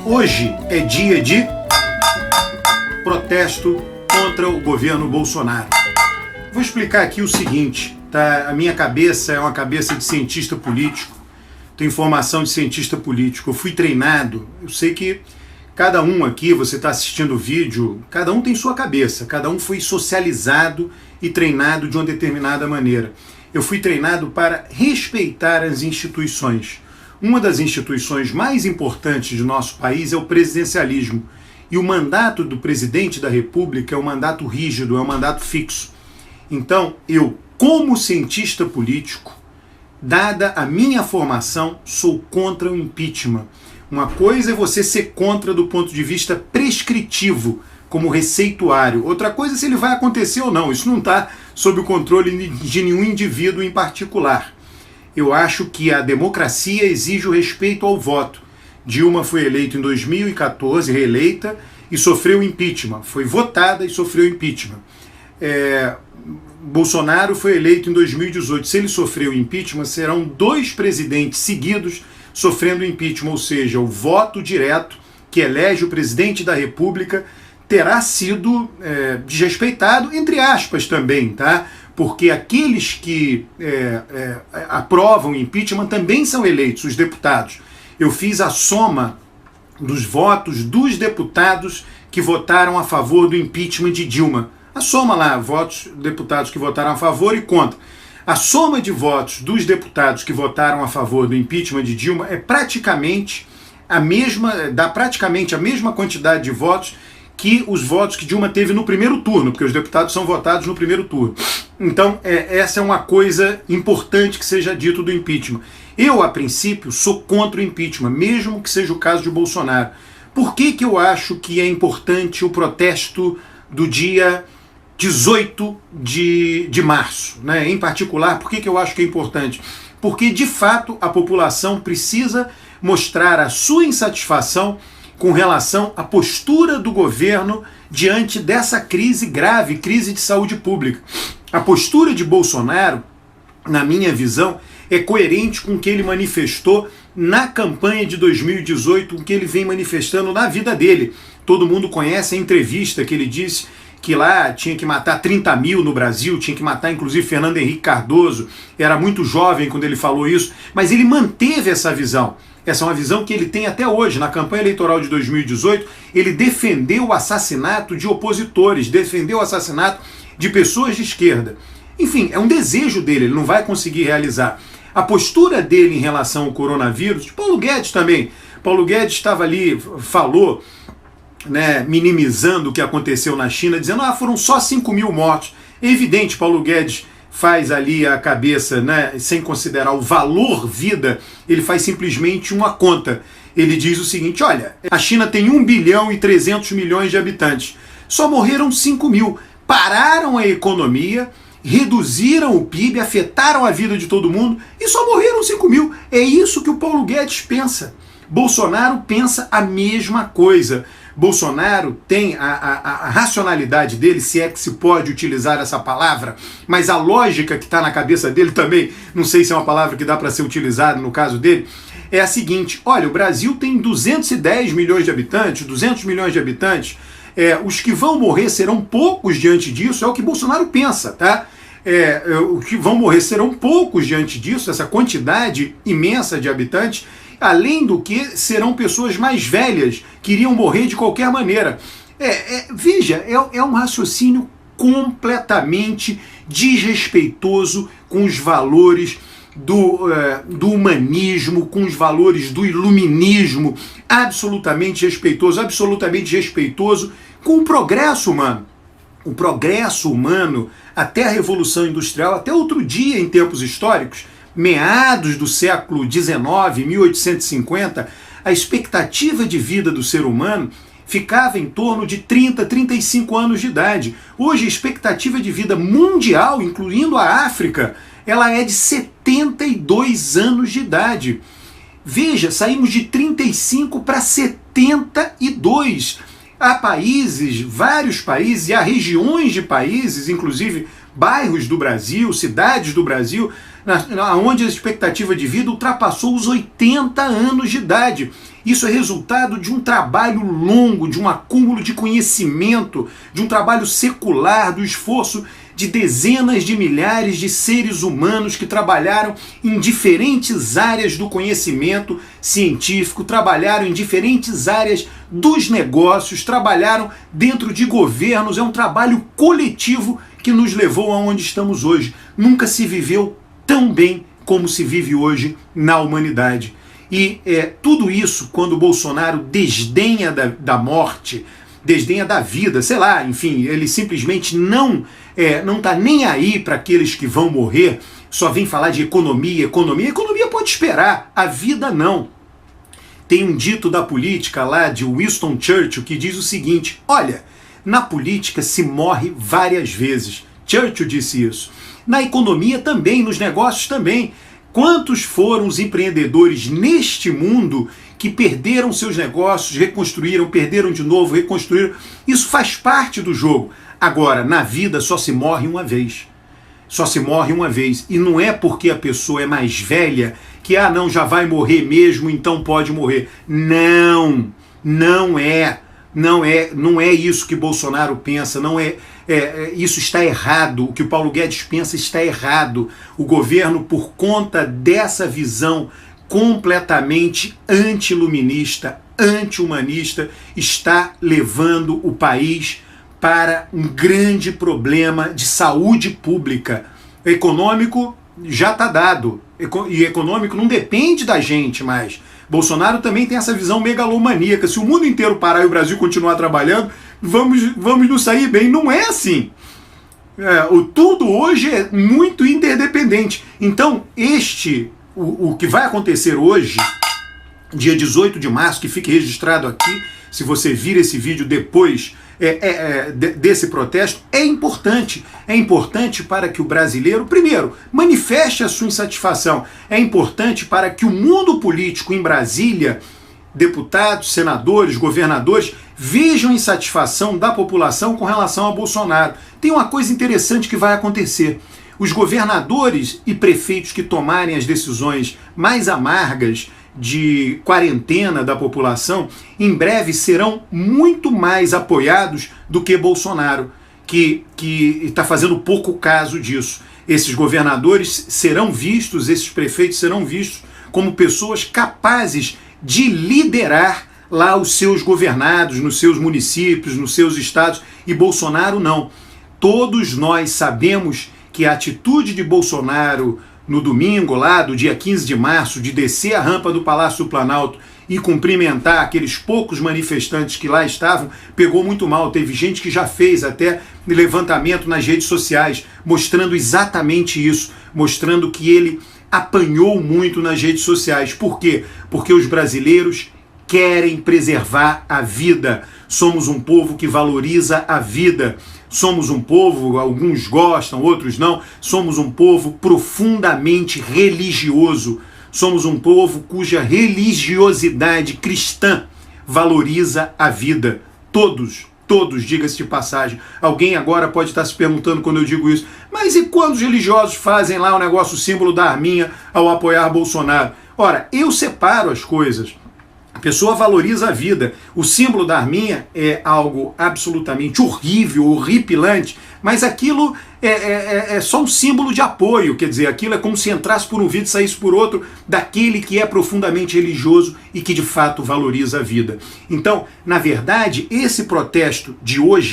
Hoje é dia de protesto contra o governo Bolsonaro. Vou explicar aqui o seguinte, tá? A minha cabeça é uma cabeça de cientista político, tenho formação de cientista político, eu fui treinado, eu sei que cada um aqui, você está assistindo o vídeo, cada um tem sua cabeça, cada um foi socializado e treinado de uma determinada maneira. Eu fui treinado para respeitar as instituições. Uma das instituições mais importantes do nosso país é o presidencialismo. E o mandato do presidente da República é um mandato rígido, é um mandato fixo. Então, eu, como cientista político, dada a minha formação, sou contra o impeachment. Uma coisa é você ser contra do ponto de vista prescritivo, como receituário. Outra coisa é se ele vai acontecer ou não. Isso não está sob o controle de nenhum indivíduo em particular. Eu acho que a democracia exige o respeito ao voto. Dilma foi eleita em 2014, reeleita, e sofreu impeachment. Foi votada e sofreu impeachment. Bolsonaro foi eleito em 2018. Se ele sofreu impeachment, serão 2 presidentes seguidos sofrendo impeachment, ou seja, o voto direto que elege o presidente da República terá sido desrespeitado, entre aspas também, tá? Porque aqueles que aprovam o impeachment também são eleitos, os deputados. Eu fiz a soma dos votos dos deputados que votaram a favor do impeachment de Dilma. A soma lá, votos deputados que votaram a favor e contra. A soma de votos dos deputados que votaram a favor do impeachment de Dilma é praticamente a mesma, dá praticamente a mesma quantidade de votos que os votos que Dilma teve no primeiro turno, porque os deputados são votados no primeiro turno. Então, essa é uma coisa importante que seja dito do impeachment. Eu, a princípio, sou contra o impeachment, mesmo que seja o caso de Bolsonaro. Por que eu acho que é importante o protesto do dia 18 de março? Né? Em particular, por que eu acho que é importante? Porque, de fato, a população precisa mostrar a sua insatisfação com relação à postura do governo diante dessa crise grave, crise de saúde pública. A postura de Bolsonaro, na minha visão, é coerente com o que ele manifestou na campanha de 2018, o que ele vem manifestando na vida dele. Todo mundo conhece a entrevista que ele disse que lá tinha que matar 30 mil no Brasil, tinha que matar inclusive Fernando Henrique Cardoso, era muito jovem quando ele falou isso, mas ele manteve essa visão. Essa é uma visão que ele tem até hoje. Na campanha eleitoral de 2018, ele defendeu o assassinato de opositores, defendeu o assassinato de pessoas de esquerda. Enfim, é um desejo dele, ele não vai conseguir realizar. A postura dele em relação ao coronavírus, de Paulo Guedes também. Paulo Guedes estava ali, falou, né, minimizando o que aconteceu na China, dizendo que foram só 5 mil mortos. É evidente, Paulo Guedes faz ali a cabeça, né, sem considerar o valor vida, ele faz simplesmente uma conta. Ele diz o seguinte, olha, a China tem 1 bilhão e 300 milhões de habitantes, só morreram 5 mil, pararam a economia, reduziram o PIB, afetaram a vida de todo mundo e só morreram 5 mil. É isso que o Paulo Guedes pensa. Bolsonaro pensa a mesma coisa. Bolsonaro tem a racionalidade dele, se é que se pode utilizar essa palavra, mas a lógica que está na cabeça dele também, não sei se é uma palavra que dá para ser utilizada no caso dele, é a seguinte, olha, o Brasil tem 210 milhões de habitantes, 200 milhões de habitantes, os que vão morrer serão poucos diante disso, é o que Bolsonaro pensa, tá? Os que vão morrer serão poucos diante disso, essa quantidade imensa de habitantes, além do que serão pessoas mais velhas que iriam morrer de qualquer maneira. Veja, é um raciocínio completamente desrespeitoso com os valores do humanismo, com os valores do iluminismo, absolutamente respeitoso com o progresso humano. O progresso humano, até a Revolução Industrial, até outro dia em tempos históricos, meados do século XIX, 1850, a expectativa de vida do ser humano ficava em torno de 30, 35 anos de idade. Hoje a expectativa de vida mundial, incluindo a África, ela é de 72 anos de idade. Veja, saímos de 35 para 72. Há países, vários países, e há regiões de países, inclusive bairros do Brasil, cidades do Brasil, onde a expectativa de vida ultrapassou os 80 anos de idade. Isso é resultado de um trabalho longo, de um acúmulo de conhecimento, de um trabalho secular, do esforço de dezenas de milhares de seres humanos que trabalharam em diferentes áreas do conhecimento científico, trabalharam em diferentes áreas dos negócios, trabalharam dentro de governos. É um trabalho coletivo que nos levou aonde estamos hoje. Nunca se viveu tão bem como se vive hoje na humanidade. E tudo isso, quando o Bolsonaro desdenha da morte, desdenha da vida, sei lá, enfim, ele simplesmente não está nem aí para aqueles que vão morrer, só vem falar de economia. A economia pode esperar, a vida não. Tem um dito da política lá de Winston Churchill que diz o seguinte: olha, na política se morre várias vezes. Churchill disse isso. Na economia também, nos negócios também. Quantos foram os empreendedores neste mundo que perderam seus negócios, reconstruíram, perderam de novo, reconstruíram? Isso faz parte do jogo. Agora, na vida só se morre uma vez. Só se morre uma vez. E não é porque a pessoa é mais velha que, não, já vai morrer mesmo, então pode morrer. Não, não é. Não é isso que Bolsonaro pensa, isso está errado. O que o Paulo Guedes pensa está errado. O governo, por conta dessa visão completamente anti-iluminista, anti-humanista, está levando o país para um grande problema de saúde pública. Econômico já está dado, e econômico não depende da gente mais. Bolsonaro também tem essa visão megalomaníaca. Se o mundo inteiro parar e o Brasil continuar trabalhando, vamos nos sair bem. Não é assim. Tudo hoje é muito interdependente. Então, o que vai acontecer hoje, dia 18 de março, que fique registrado aqui, se você vir esse vídeo depois desse protesto, é importante. É importante para que o brasileiro, primeiro, manifeste a sua insatisfação. É importante para que o mundo político em Brasília, deputados, senadores, governadores, vejam a insatisfação da população com relação a Bolsonaro. Tem uma coisa interessante que vai acontecer. Os governadores e prefeitos que tomarem as decisões mais amargas de quarentena da população, em breve serão muito mais apoiados do que Bolsonaro, que está fazendo pouco caso disso. Esses governadores serão vistos, esses prefeitos serão vistos como pessoas capazes de liderar lá os seus governados, nos seus municípios, nos seus estados, e Bolsonaro não. Todos nós sabemos que a atitude de Bolsonaro no domingo, lá do dia 15 de março, de descer a rampa do Palácio do Planalto e cumprimentar aqueles poucos manifestantes que lá estavam, pegou muito mal. Teve gente que já fez até levantamento nas redes sociais, mostrando exatamente isso, mostrando que ele apanhou muito nas redes sociais. Por quê? Porque os brasileiros querem preservar a vida. Somos um povo que valoriza a vida. Somos um povo, alguns gostam, outros não, somos um povo profundamente religioso. Somos um povo cuja religiosidade cristã valoriza a vida. Todos, diga-se de passagem. Alguém agora pode estar se perguntando quando eu digo isso, mas e quando os religiosos fazem lá o negócio, o símbolo da arminha ao apoiar Bolsonaro? Ora, eu separo as coisas. A pessoa valoriza a vida. O símbolo da arminha é algo absolutamente horrível, horripilante, mas aquilo é só um símbolo de apoio. Quer dizer, aquilo é como se entrasse por um vidro e saísse por outro daquele que é profundamente religioso e que de fato valoriza a vida. Então, na verdade, esse protesto de hoje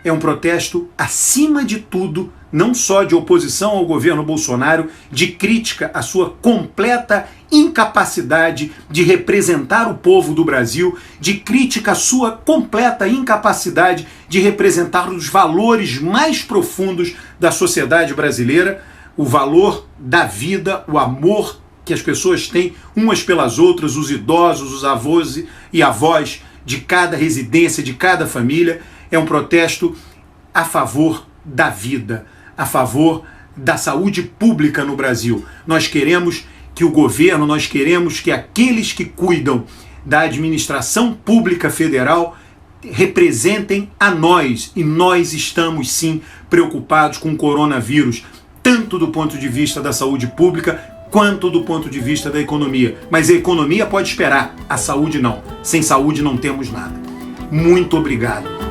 é um protesto, acima de tudo, não só de oposição ao governo Bolsonaro, de crítica à sua completa incapacidade de representar o povo do Brasil, de crítica à sua completa incapacidade de representar os valores mais profundos da sociedade brasileira, o valor da vida, o amor que as pessoas têm umas pelas outras, os idosos, os avós e avós de cada residência, de cada família. É um protesto a favor da vida, a favor da saúde pública no Brasil. Nós queremos que o governo, nós queremos que aqueles que cuidam da administração pública federal representem a nós. E nós estamos sim preocupados com o coronavírus. tanto do ponto de vista da saúde pública quanto do ponto de vista da economia. Mas a economia pode esperar, a saúde não. Sem saúde não temos nada. Muito obrigado.